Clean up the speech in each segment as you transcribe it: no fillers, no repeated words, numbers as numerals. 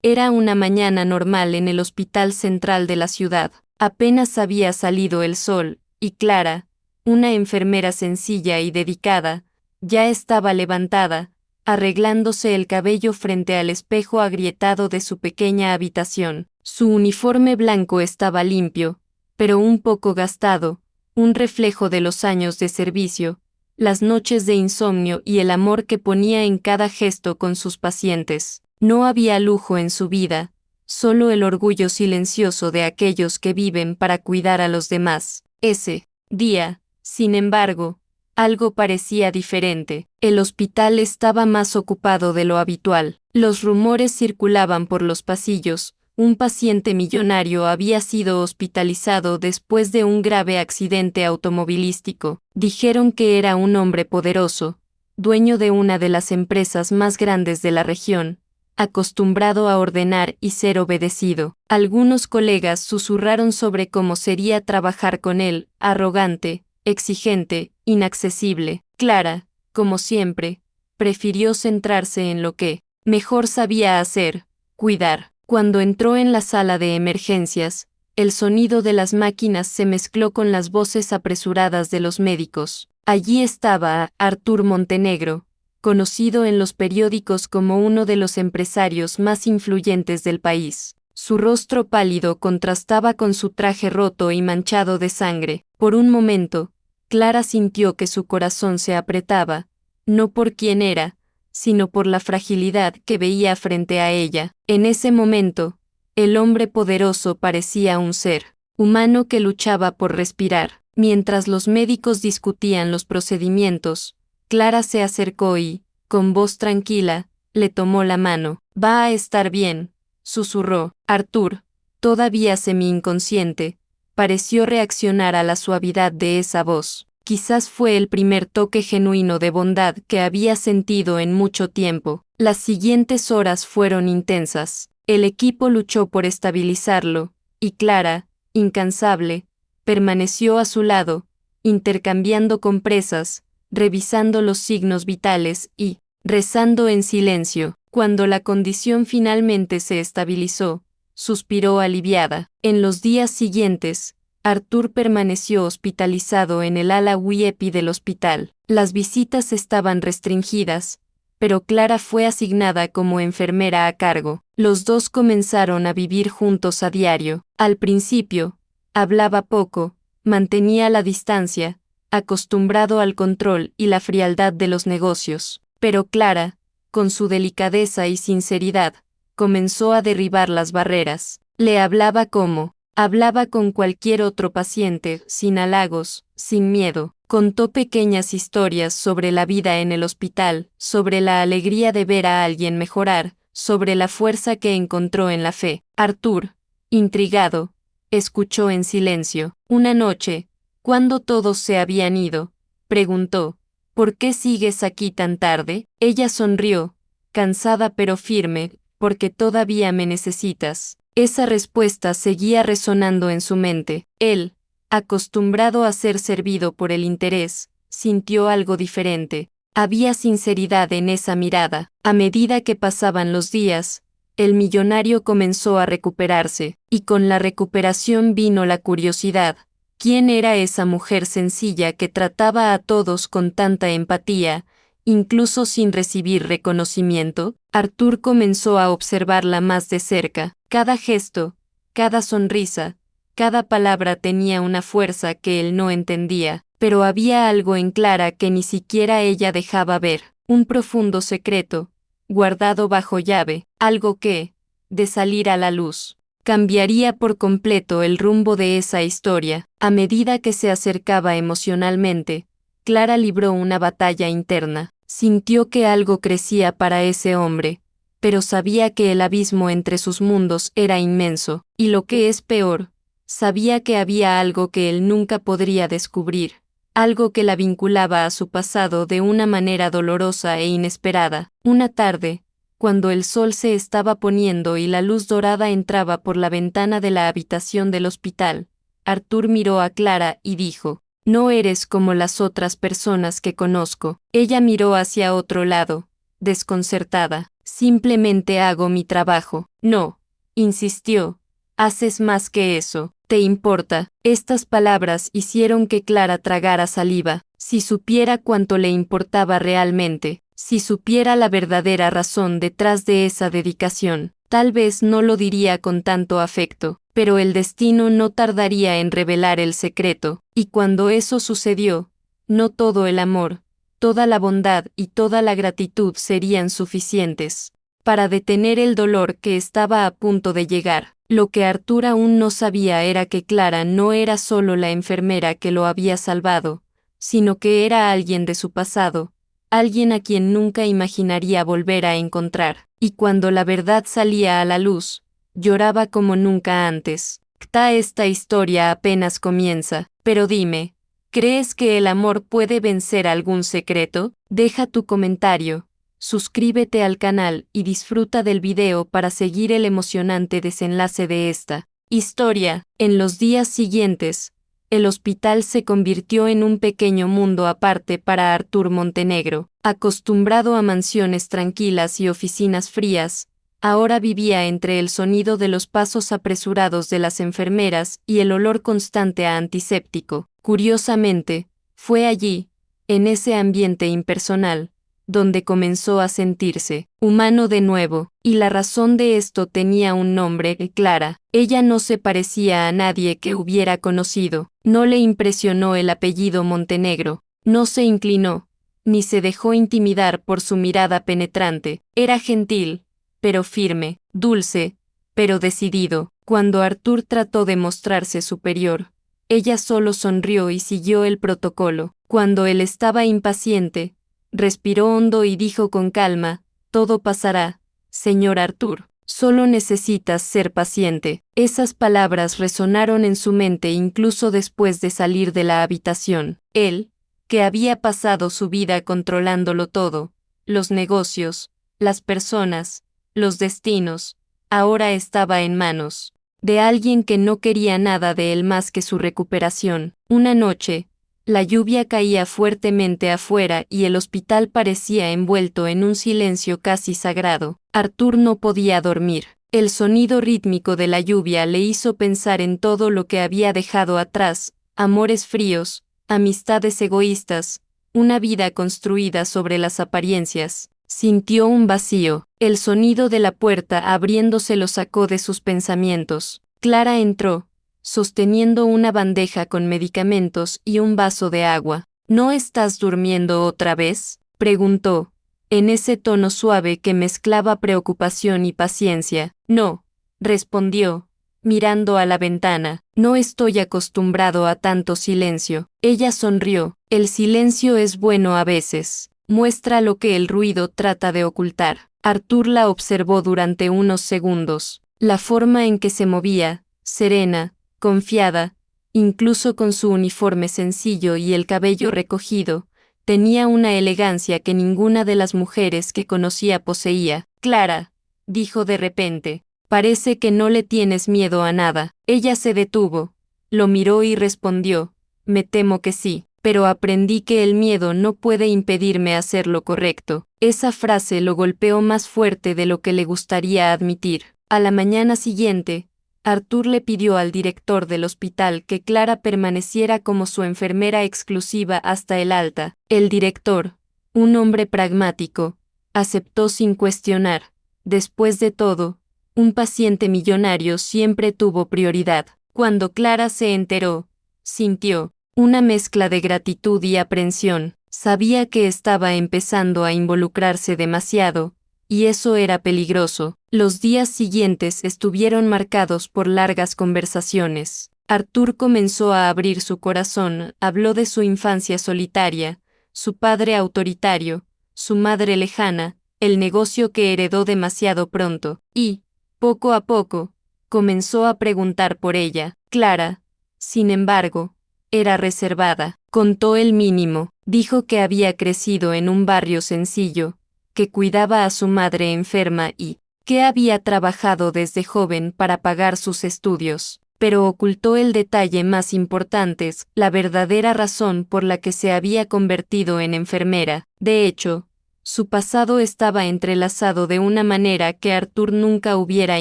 Era una mañana normal en el hospital central de la ciudad. Apenas había salido el sol, y Clara, una enfermera sencilla y dedicada, ya estaba levantada, arreglándose el cabello frente al espejo agrietado de su pequeña habitación. Su uniforme blanco estaba limpio, pero un poco gastado, un reflejo de los años de servicio, las noches de insomnio y el amor que ponía en cada gesto con sus pacientes. No había lujo en su vida, solo el orgullo silencioso de aquellos que viven para cuidar a los demás. Ese día, sin embargo, algo parecía diferente. El hospital estaba más ocupado de lo habitual. Los rumores circulaban por los pasillos. Un paciente millonario había sido hospitalizado después de un grave accidente automovilístico. Dijeron que era un hombre poderoso, dueño de una de las empresas más grandes de la región, acostumbrado a ordenar y ser obedecido. Algunos colegas susurraron sobre cómo sería trabajar con él, arrogante, exigente, inaccesible. Clara, como siempre, prefirió centrarse en lo que mejor sabía hacer, cuidar. Cuando entró en la sala de emergencias, el sonido de las máquinas se mezcló con las voces apresuradas de los médicos. Allí estaba Artur Montenegro, conocido en los periódicos como uno de los empresarios más influyentes del país. Su rostro pálido contrastaba con su traje roto y manchado de sangre. Por un momento, Clara sintió que su corazón se apretaba, no por quién era, sino por la fragilidad que veía frente a ella. En ese momento, el hombre poderoso parecía un ser humano que luchaba por respirar. Mientras los médicos discutían los procedimientos, Clara se acercó y, con voz tranquila, le tomó la mano. «Va a estar bien», susurró. Artur, todavía semi-inconsciente, pareció reaccionar a la suavidad de esa voz. Quizás fue el primer toque genuino de bondad que había sentido en mucho tiempo. Las siguientes horas fueron intensas. El equipo luchó por estabilizarlo, y Clara, incansable, permaneció a su lado, intercambiando compresas, revisando los signos vitales y rezando en silencio. Cuando la condición finalmente se estabilizó, suspiró aliviada. En los días siguientes, Artur permaneció hospitalizado en el ala VIP del hospital. Las visitas estaban restringidas, pero Clara fue asignada como enfermera a cargo. Los dos comenzaron a vivir juntos a diario. Al principio, hablaba poco, mantenía la distancia, acostumbrado al control y la frialdad de los negocios. Pero Clara, con su delicadeza y sinceridad, comenzó a derribar las barreras. Le hablaba como hablaba con cualquier otro paciente, sin halagos, sin miedo. Contó pequeñas historias sobre la vida en el hospital, sobre la alegría de ver a alguien mejorar, sobre la fuerza que encontró en la fe. Artur, intrigado, escuchó en silencio. Una noche, cuando todos se habían ido, preguntó: «¿Por qué sigues aquí tan tarde?». Ella sonrió, cansada pero firme: «Porque todavía me necesitas». Esa respuesta seguía resonando en su mente. Él, acostumbrado a ser servido por el interés, sintió algo diferente. Había sinceridad en esa mirada. A medida que pasaban los días, el millonario comenzó a recuperarse, y con la recuperación vino la curiosidad. ¿Quién era esa mujer sencilla que trataba a todos con tanta empatía, incluso sin recibir reconocimiento? Artur comenzó a observarla más de cerca. Cada gesto, cada sonrisa, cada palabra tenía una fuerza que él no entendía, pero había algo en Clara que ni siquiera ella dejaba ver, un profundo secreto, guardado bajo llave, algo que, de salir a la luz, cambiaría por completo el rumbo de esa historia. A medida que se acercaba emocionalmente, Clara libró una batalla interna. Sintió que algo crecía para ese hombre, pero sabía que el abismo entre sus mundos era inmenso, y lo que es peor, sabía que había algo que él nunca podría descubrir, algo que la vinculaba a su pasado de una manera dolorosa e inesperada. Una tarde, cuando el sol se estaba poniendo y la luz dorada entraba por la ventana de la habitación del hospital, Artur miró a Clara y dijo: «No eres como las otras personas que conozco». Ella miró hacia otro lado, desconcertada. Simplemente hago mi trabajo. No, insistió. Haces más que eso. ¿Te importa? Estas palabras hicieron que Clara tragara saliva. Si supiera cuánto le importaba realmente, si supiera la verdadera razón detrás de esa dedicación, tal vez no lo diría con tanto afecto, pero el destino no tardaría en revelar el secreto, y cuando eso sucedió, no todo el amor, toda la bondad y toda la gratitud serían suficientes para detener el dolor que estaba a punto de llegar. Lo que Arthur aún no sabía era que Clara no era solo la enfermera que lo había salvado, sino que era alguien de su pasado, alguien a quien nunca imaginaría volver a encontrar. Y cuando la verdad salía a la luz, lloraba como nunca antes. Esta historia apenas comienza, pero dime, ¿crees que el amor puede vencer algún secreto? Deja tu comentario. Suscríbete al canal y disfruta del video para seguir el emocionante desenlace de esta historia. En los días siguientes, el hospital se convirtió en un pequeño mundo aparte para Arthur Montenegro. Acostumbrado a mansiones tranquilas y oficinas frías, ahora vivía entre el sonido de los pasos apresurados de las enfermeras y el olor constante a antiséptico. Curiosamente, fue allí, en ese ambiente impersonal, donde comenzó a sentirse humano de nuevo, y la razón de esto tenía un nombre: Clara. Ella no se parecía a nadie que hubiera conocido, no le impresionó el apellido Montenegro, no se inclinó, ni se dejó intimidar por su mirada penetrante. Era gentil, pero firme, dulce, pero decidido. Cuando Arthur trató de mostrarse superior, ella solo sonrió y siguió el protocolo. Cuando él estaba impaciente, respiró hondo y dijo con calma: todo pasará, señor Arthur. Solo necesitas ser paciente. Esas palabras resonaron en su mente incluso después de salir de la habitación. Él, que había pasado su vida controlándolo todo, los negocios, las personas, los destinos, ahora estaba en manos de alguien que no quería nada de él más que su recuperación. Una noche, la lluvia caía fuertemente afuera y el hospital parecía envuelto en un silencio casi sagrado. Arthur no podía dormir. El sonido rítmico de la lluvia le hizo pensar en todo lo que había dejado atrás: amores fríos, amistades egoístas, una vida construida sobre las apariencias. Sintió un vacío. El sonido de la puerta abriéndose lo sacó de sus pensamientos. Clara entró, sosteniendo una bandeja con medicamentos y un vaso de agua. ¿No estás durmiendo otra vez?, preguntó, en ese tono suave que mezclaba preocupación y paciencia. No, respondió, mirando a la ventana. No estoy acostumbrado a tanto silencio. Ella sonrió. El silencio es bueno a veces. Muestra lo que el ruido trata de ocultar. Arthur la observó durante unos segundos. La forma en que se movía, serena, confiada, incluso con su uniforme sencillo y el cabello recogido, tenía una elegancia que ninguna de las mujeres que conocía poseía. Clara, dijo de repente, parece que no le tienes miedo a nada. Ella se detuvo, lo miró y respondió: me temo que sí, pero aprendí que el miedo no puede impedirme hacer lo correcto. Esa frase lo golpeó más fuerte de lo que le gustaría admitir. A la mañana siguiente, Arthur le pidió al director del hospital que Clara permaneciera como su enfermera exclusiva hasta el alta. El director, un hombre pragmático, aceptó sin cuestionar. Después de todo, un paciente millonario siempre tuvo prioridad. Cuando Clara se enteró, sintió una mezcla de gratitud y aprensión. Sabía que estaba empezando a involucrarse demasiado, y eso era peligroso. Los días siguientes estuvieron marcados por largas conversaciones. Arthur comenzó a abrir su corazón, habló de su infancia solitaria, su padre autoritario, su madre lejana, el negocio que heredó demasiado pronto, y, poco a poco, comenzó a preguntar por ella. Clara, sin embargo, era reservada. Contó el mínimo. Dijo que había crecido en un barrio sencillo, que cuidaba a su madre enferma y que había trabajado desde joven para pagar sus estudios, pero ocultó el detalle más importante, la verdadera razón por la que se había convertido en enfermera. De hecho, Su pasado estaba entrelazado de una manera que Arthur nunca hubiera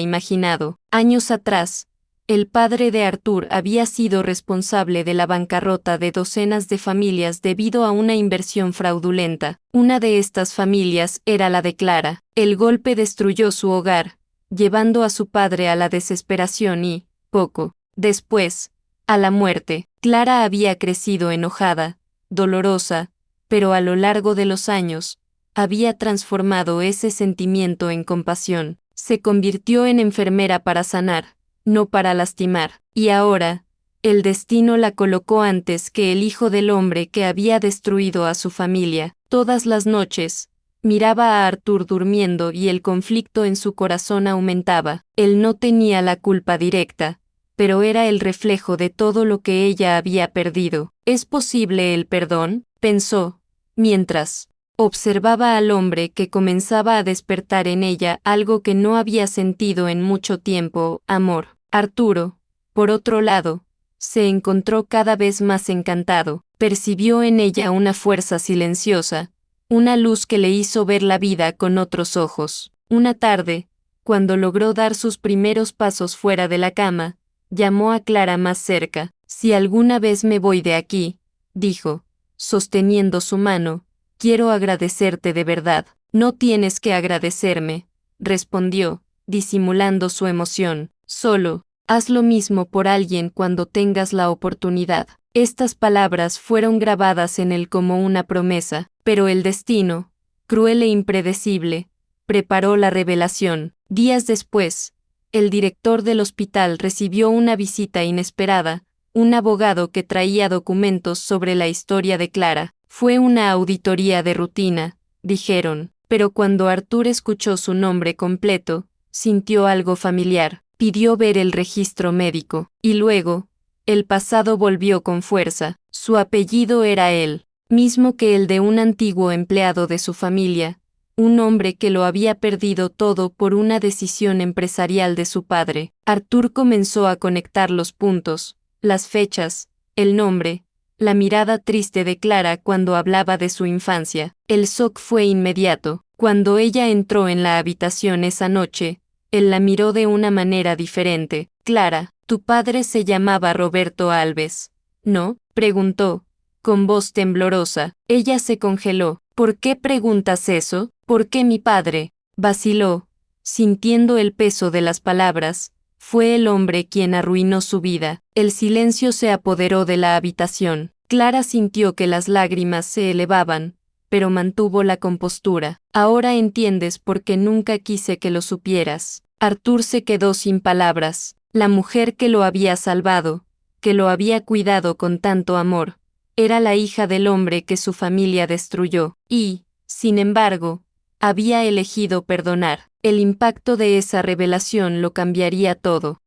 imaginado. Años atrás, el padre de Arthur había sido responsable de la bancarrota de docenas de familias debido a una inversión fraudulenta. Una de estas familias era la de Clara. El golpe destruyó su hogar, llevando a su padre a la desesperación y, poco después, a la muerte. Clara había crecido enojada, dolorosa, pero a lo largo de los años, había transformado ese sentimiento en compasión. Se convirtió en enfermera para sanar, no para lastimar, y ahora, el destino la colocó antes que el hijo del hombre que había destruido a su familia. Todas las noches, miraba a Arthur durmiendo y el conflicto en su corazón aumentaba. Él no tenía la culpa directa, pero era el reflejo de todo lo que ella había perdido. ¿Es posible el perdón?, pensó, mientras observaba al hombre que comenzaba a despertar en ella algo que no había sentido en mucho tiempo, amor. Arturo, por otro lado, se encontró cada vez más encantado. Percibió en ella una fuerza silenciosa, una luz que le hizo ver la vida con otros ojos. Una tarde, cuando logró dar sus primeros pasos fuera de la cama, llamó a Clara más cerca. Si alguna vez me voy de aquí, dijo, sosteniendo su mano, quiero agradecerte de verdad. No tienes que agradecerme, respondió, disimulando su emoción. Solo, haz lo mismo por alguien cuando tengas la oportunidad. Estas palabras fueron grabadas en él como una promesa, pero el destino, cruel e impredecible, preparó la revelación. Días después, el director del hospital recibió una visita inesperada, un abogado que traía documentos sobre la historia de Clara. Fue una auditoría de rutina, dijeron, pero cuando Arthur escuchó su nombre completo, sintió algo familiar. Pidió ver el registro médico, y luego, el pasado volvió con fuerza. Su apellido era él, mismo que el de un antiguo empleado de su familia, un hombre que lo había perdido todo por una decisión empresarial de su padre. Arthur comenzó a conectar los puntos, las fechas, el nombre, la mirada triste de Clara cuando hablaba de su infancia. El shock fue inmediato. Cuando ella entró en la habitación esa noche, él la miró de una manera diferente. Clara, tu padre se llamaba Roberto Alves, ¿no?, preguntó, con voz temblorosa. Ella se congeló. ¿Por qué preguntas eso? ¿Por qué mi padre? Vaciló, sintiendo el peso de las palabras. Fue el hombre quien arruinó su vida. El silencio se apoderó de la habitación. Clara sintió que las lágrimas se elevaban, pero mantuvo la compostura. Ahora entiendes por qué nunca quise que lo supieras. Arthur se quedó sin palabras. La mujer que lo había salvado, que lo había cuidado con tanto amor, era la hija del hombre que su familia destruyó, y, sin embargo, había elegido perdonar. El impacto de esa revelación lo cambiaría todo.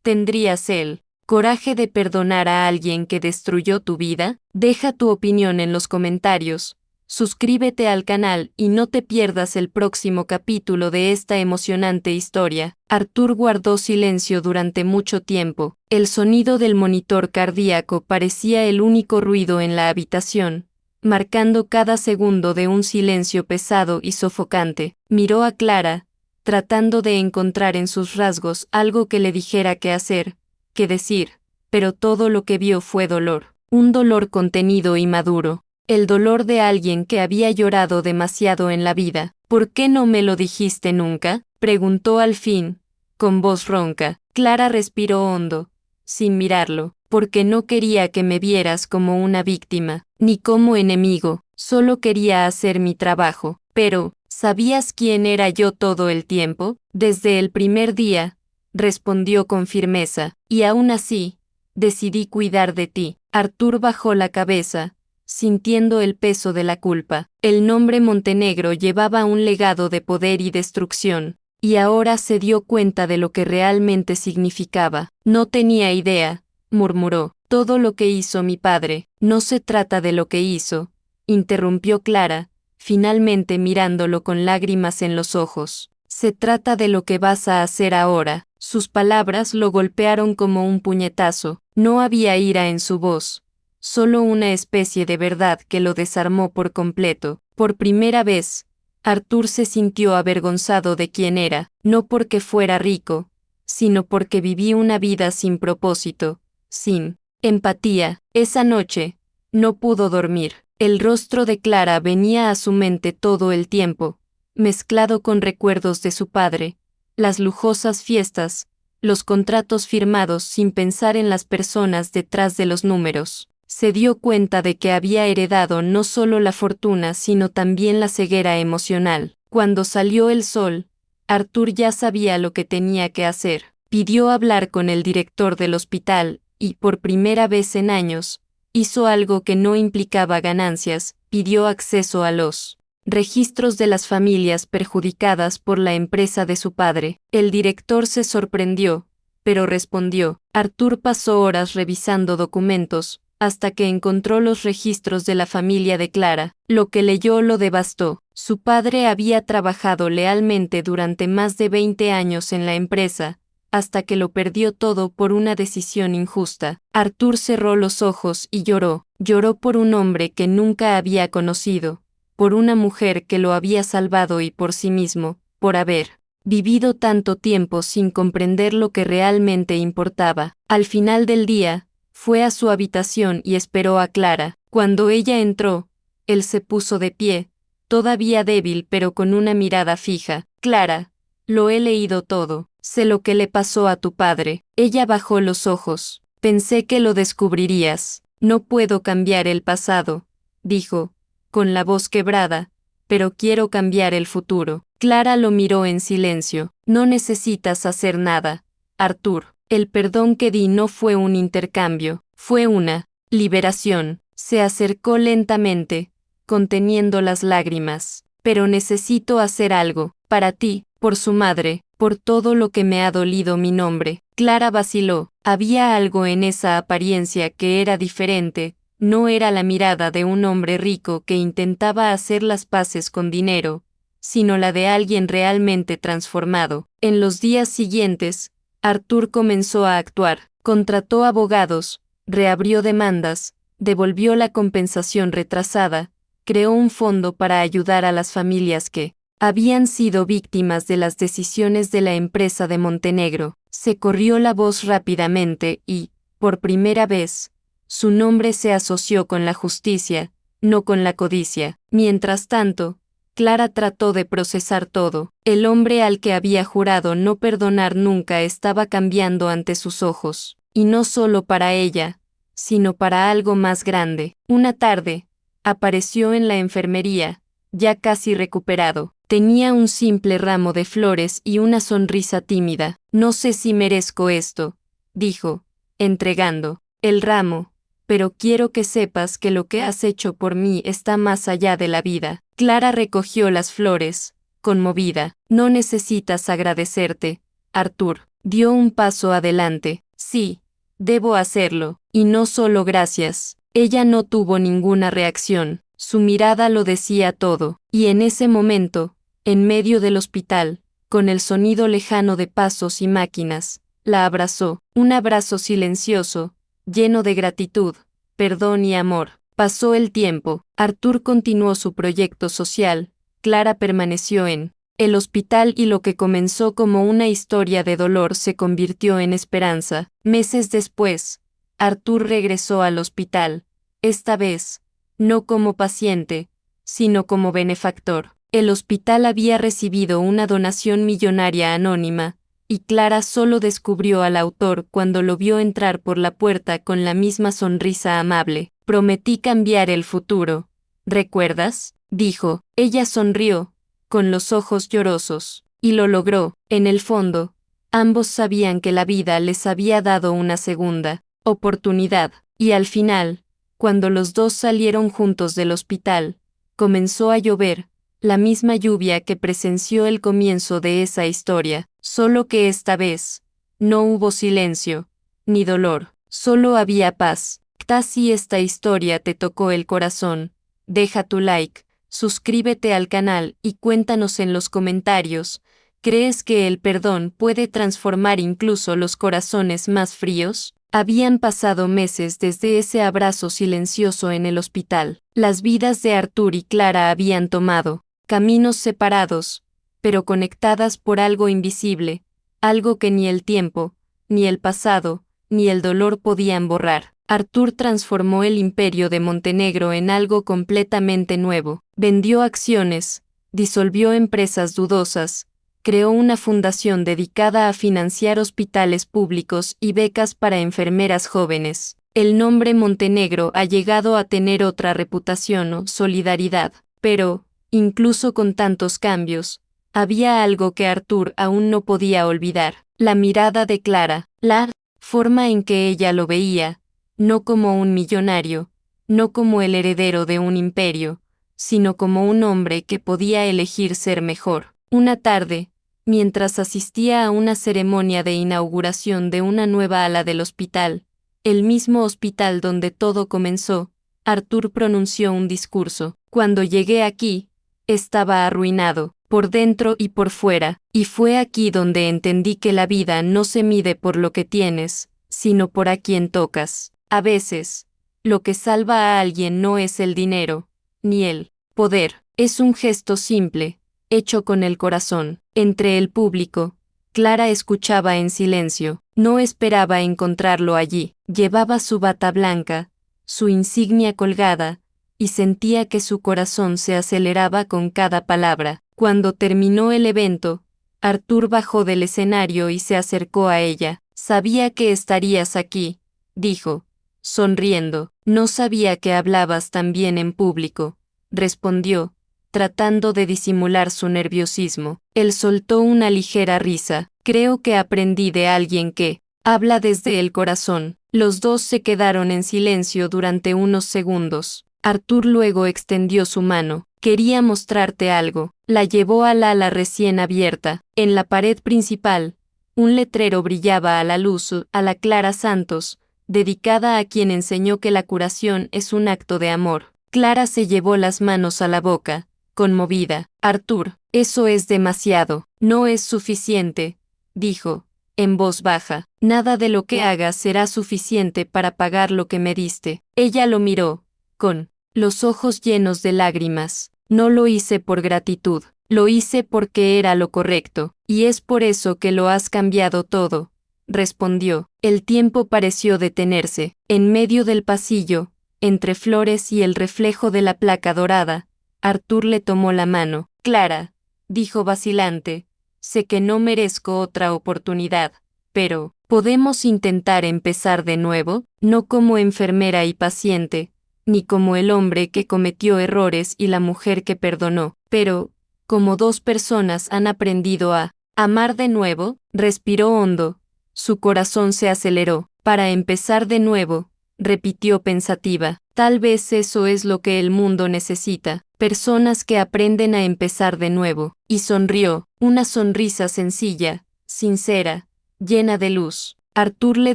¿Tendrías el coraje de perdonar a alguien que destruyó tu vida? Deja tu opinión en los comentarios. Suscríbete al canal y no te pierdas el próximo capítulo de esta emocionante historia. Arthur guardó silencio durante mucho tiempo. El sonido del monitor cardíaco parecía el único ruido en la habitación, marcando cada segundo de un silencio pesado y sofocante. Miró a Clara, tratando de encontrar en sus rasgos algo que le dijera qué hacer, qué decir, pero todo lo que vio fue dolor. Un dolor contenido y maduro. El dolor de alguien que había llorado demasiado en la vida. ¿Por qué no me lo dijiste nunca?, preguntó al fin, con voz ronca. Clara respiró hondo, sin mirarlo, porque no quería que me vieras como una víctima, ni como enemigo, solo quería hacer mi trabajo. Pero, ¿sabías quién era yo todo el tiempo? Desde el primer día, respondió con firmeza, y aún así, decidí cuidar de ti. Arthur bajó la cabeza, sintiendo el peso de la culpa. El nombre Montenegro llevaba un legado de poder y destrucción, y ahora se dio cuenta de lo que realmente significaba. No tenía idea, murmuró. Todo lo que hizo mi padre. No se trata de lo que hizo, interrumpió Clara, finalmente mirándolo con lágrimas en los ojos. Se trata de lo que vas a hacer ahora. Sus palabras lo golpearon como un puñetazo. No había ira en su voz, solo una especie de verdad que lo desarmó por completo. Por primera vez, Arthur se sintió avergonzado de quién era, no porque fuera rico, sino porque vivía una vida sin propósito, sin empatía. Esa noche, no pudo dormir. El rostro de Clara venía a su mente todo el tiempo, mezclado con recuerdos de su padre, las lujosas fiestas, los contratos firmados sin pensar en las personas detrás de los números. Se dio cuenta de que había heredado no solo la fortuna sino también la ceguera emocional. Cuando salió el sol, Arthur ya sabía lo que tenía que hacer. Pidió hablar con el director del hospital y, por primera vez en años, hizo algo que no implicaba ganancias, pidió acceso a los registros de las familias perjudicadas por la empresa de su padre. El director se sorprendió, pero respondió. Arthur pasó horas revisando documentos, hasta que encontró los registros de la familia de Clara. Lo que leyó lo devastó. Su padre había trabajado lealmente durante más de 20 años en la empresa, hasta que lo perdió todo por una decisión injusta. Arthur cerró los ojos y lloró. Lloró por un hombre que nunca había conocido, por una mujer que lo había salvado y por sí mismo, por haber vivido tanto tiempo sin comprender lo que realmente importaba. Al final del día, fue a su habitación y esperó a Clara. Cuando ella entró, él se puso de pie, todavía débil pero con una mirada fija. Clara, lo he leído todo. Sé lo que le pasó a tu padre. Ella bajó los ojos. Pensé que lo descubrirías. No puedo cambiar el pasado, dijo, con la voz quebrada, pero quiero cambiar el futuro. Clara lo miró en silencio. No necesitas hacer nada, Arthur. El perdón que di no fue un intercambio, fue una liberación. Se acercó lentamente, conteniendo las lágrimas. Pero necesito hacer algo, para ti, por su madre, por todo lo que me ha dolido mi nombre. Clara vaciló. Había algo en esa apariencia que era diferente. No era la mirada de un hombre rico que intentaba hacer las paces con dinero, sino la de alguien realmente transformado. En los días siguientes, Arthur comenzó a actuar. Contrató abogados, reabrió demandas, devolvió la compensación retrasada, creó un fondo para ayudar a las familias que habían sido víctimas de las decisiones de la empresa de Montenegro. Se corrió la voz rápidamente y, por primera vez, su nombre se asoció con la justicia, no con la codicia. Mientras tanto, Clara trató de procesar todo. El hombre al que había jurado no perdonar nunca estaba cambiando ante sus ojos, y no solo para ella, sino para algo más grande. Una tarde, apareció en la enfermería, ya casi recuperado. Tenía un simple ramo de flores y una sonrisa tímida. No sé si merezco esto, dijo, entregando el ramo, pero quiero que sepas que lo que has hecho por mí está más allá de la vida. Clara recogió las flores, conmovida. No necesitas agradecerte, Arthur. Dio un paso adelante. Sí, debo hacerlo, y no solo gracias. Ella no tuvo ninguna reacción. Su mirada lo decía todo, y en ese momento, en medio del hospital, con el sonido lejano de pasos y máquinas, la abrazó, un abrazo silencioso, lleno de gratitud, perdón y amor. Pasó el tiempo, Arthur continuó su proyecto social, Clara permaneció en el hospital y lo que comenzó como una historia de dolor se convirtió en esperanza. Meses después, Arthur regresó al hospital, esta vez, no como paciente, sino como benefactor. El hospital había recibido una donación millonaria anónima, y Clara solo descubrió al autor cuando lo vio entrar por la puerta con la misma sonrisa amable. Prometí cambiar el futuro. ¿Recuerdas? Dijo. Ella sonrió, con los ojos llorosos, y lo logró. En el fondo, ambos sabían que la vida les había dado una segunda oportunidad, y al final, cuando los dos salieron juntos del hospital, comenzó a llover, la misma lluvia que presenció el comienzo de esa historia, solo que esta vez, no hubo silencio, ni dolor, solo había paz. Si esta historia te tocó el corazón, deja tu like, suscríbete al canal y cuéntanos en los comentarios, ¿crees que el perdón puede transformar incluso los corazones más fríos? Habían pasado meses desde ese abrazo silencioso en el hospital. Las vidas de Artur y Clara habían tomado caminos separados, pero conectadas por algo invisible, algo que ni el tiempo, ni el pasado, ni el dolor podían borrar. Artur transformó el imperio de Montenegro en algo completamente nuevo. Vendió acciones, disolvió empresas dudosas, creó una fundación dedicada a financiar hospitales públicos y becas para enfermeras jóvenes. El nombre Montenegro ha llegado a tener otra reputación o solidaridad, pero, incluso con tantos cambios, había algo que Artur aún no podía olvidar: la mirada de Clara, la forma en que ella lo veía, no como un millonario, no como el heredero de un imperio, sino como un hombre que podía elegir ser mejor. Una tarde, mientras asistía a una ceremonia de inauguración de una nueva ala del hospital, el mismo hospital donde todo comenzó, Artur pronunció un discurso. Cuando llegué aquí, estaba arruinado, por dentro y por fuera, y fue aquí donde entendí que la vida no se mide por lo que tienes, sino por a quien tocas. A veces, lo que salva a alguien no es el dinero, ni el poder, es un gesto simple, hecho con el corazón. Entre el público, Clara escuchaba en silencio. No esperaba encontrarlo allí. Llevaba su bata blanca, su insignia colgada, y sentía que su corazón se aceleraba con cada palabra. Cuando terminó el evento, Artur bajó del escenario y se acercó a ella. «Sabía que estarías aquí», dijo, sonriendo. «No sabía que hablabas tan bien en público», respondió, tratando de disimular su nerviosismo. Él soltó una ligera risa. «Creo que aprendí de alguien que habla desde el corazón». Los dos se quedaron en silencio durante unos segundos. Artur luego extendió su mano. «Quería mostrarte algo». La llevó al ala recién abierta. En la pared principal, un letrero brillaba a la luz: «A la Clara Santos, dedicada a quien enseñó que la curación es un acto de amor». Clara se llevó las manos a la boca, conmovida. «Artur, eso es demasiado». «No es suficiente», dijo, en voz baja. «Nada de lo que hagas será suficiente para pagar lo que me diste». Ella lo miró, con los ojos llenos de lágrimas. «No lo hice por gratitud, lo hice porque era lo correcto, y es por eso que lo has cambiado todo», respondió. El tiempo pareció detenerse. En medio del pasillo, entre flores y el reflejo de la placa dorada, Artur le tomó la mano. «Clara», dijo vacilante, «sé que no merezco otra oportunidad, pero, ¿podemos intentar empezar de nuevo? No como enfermera y paciente, ni como el hombre que cometió errores y la mujer que perdonó, pero, como dos personas han aprendido a amar de nuevo». Respiró hondo. Su corazón se aceleró. «Para empezar de nuevo», repitió pensativa. «Tal vez eso es lo que el mundo necesita, personas que aprenden a empezar de nuevo». Y sonrió, una sonrisa sencilla, sincera, llena de luz. Artur le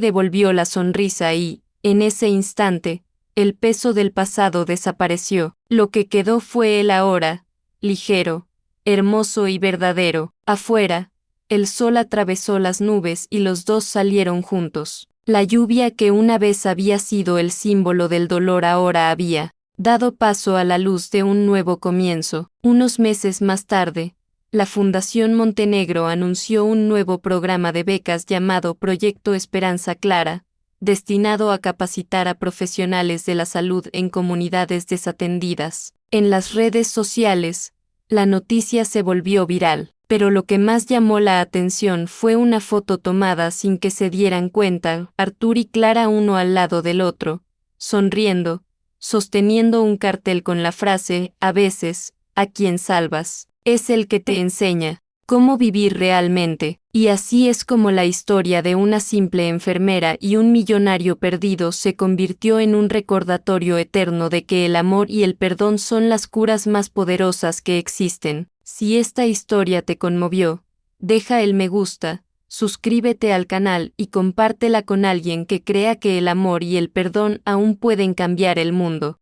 devolvió la sonrisa y, en ese instante, el peso del pasado desapareció. Lo que quedó fue el ahora, ligero, hermoso y verdadero. Afuera, el sol atravesó las nubes y los dos salieron juntos. La lluvia que una vez había sido el símbolo del dolor ahora había dado paso a la luz de un nuevo comienzo. Unos meses más tarde, la Fundación Montenegro anunció un nuevo programa de becas llamado Proyecto Esperanza Clara, destinado a capacitar a profesionales de la salud en comunidades desatendidas. En las redes sociales, la noticia se volvió viral. Pero lo que más llamó la atención fue una foto tomada sin que se dieran cuenta: Artur y Clara uno al lado del otro, sonriendo, sosteniendo un cartel con la frase: «A veces, a quien salvas, es el que te enseña cómo vivir realmente». Y así es como la historia de una simple enfermera y un millonario perdido se convirtió en un recordatorio eterno de que el amor y el perdón son las curas más poderosas que existen. Si esta historia te conmovió, deja el me gusta, suscríbete al canal y compártela con alguien que crea que el amor y el perdón aún pueden cambiar el mundo.